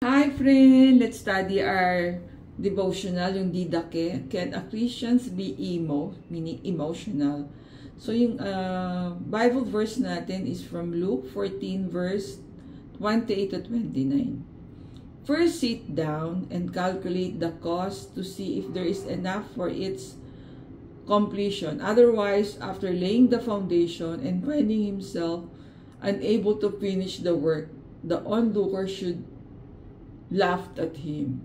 Hi friend! Let's study our devotional, yung Didache. Can a Christians be meaning emotional? So yung Bible verse natin is from Luke 14 verse 28 to 29. First sit down and calculate the cost to see if there is enough for its completion. Otherwise, after laying the foundation and finding himself unable to finish the work, the onlooker should laughed at him.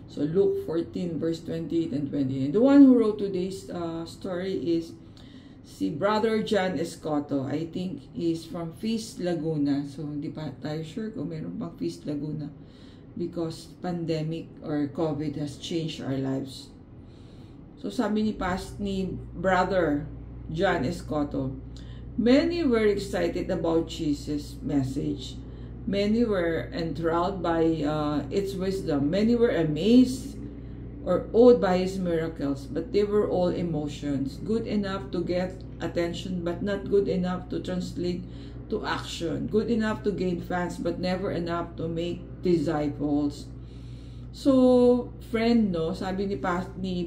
So Luke 14 verse 28 and 29. The one who wrote today's story is si Brother John Escoto. I think he's from Feast Laguna. So hindi pa tayo sure kung meron pang Feast Laguna because pandemic or COVID has changed our lives. So sabi ni Brother John Escoto, many were excited about Jesus' message. Many were enthralled by its wisdom. Many were amazed or awed by his miracles. But they were all emotions. Good enough to get attention, but not good enough to translate to action. Good enough to gain fans, but never enough to make disciples. So, friend, no, sabi ni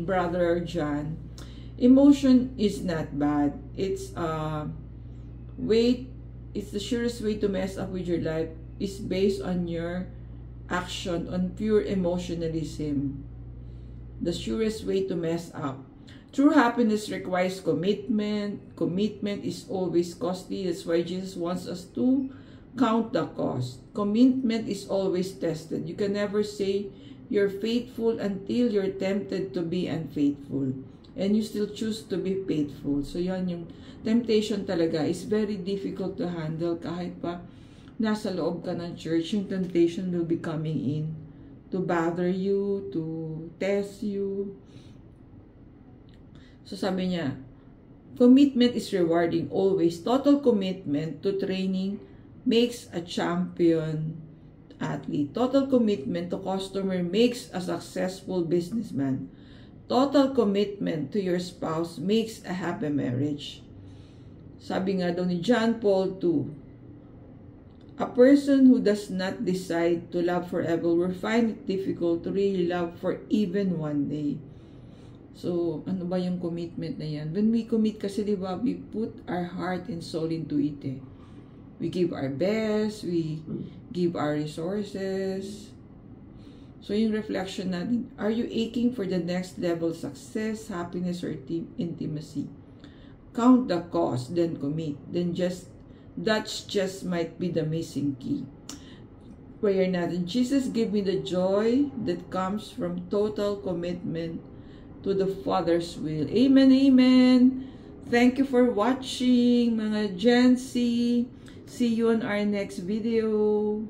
Brother John, emotion is not bad. It's it's the surest way to mess up with your life is based on your action, on pure emotionalism. The surest way to mess up. True happiness requires commitment. Commitment is always costly. That's why Jesus wants us to count the cost. Commitment is always tested. You can never say you're faithful until you're tempted to be unfaithful. And you still choose to be faithful. So yan yung temptation talaga is very difficult to handle kahit pa nasa loob ka ng church, yung temptation will be coming in to bother you, to test you. So sabi niya, commitment is rewarding always. Total commitment to training makes a champion athlete. Total commitment to customer makes a successful businessman. Total commitment to your spouse makes a happy marriage. Sabi nga daw ni John Paul II, a person who does not decide to love forever will find it difficult to really love for even one day. So, ano ba yung commitment na yan? When we commit kasi, di ba, we put our heart and soul into it. We give our best, we give our resources. So, yung reflection natin, are you aching for the next level success, happiness, or intimacy? Count the cost, then commit. Then that just might be the missing key. Prayer natin, Jesus, give me the joy that comes from total commitment to the Father's will. Amen, amen. Thank you for watching, mga Gen Z. See you on our next video.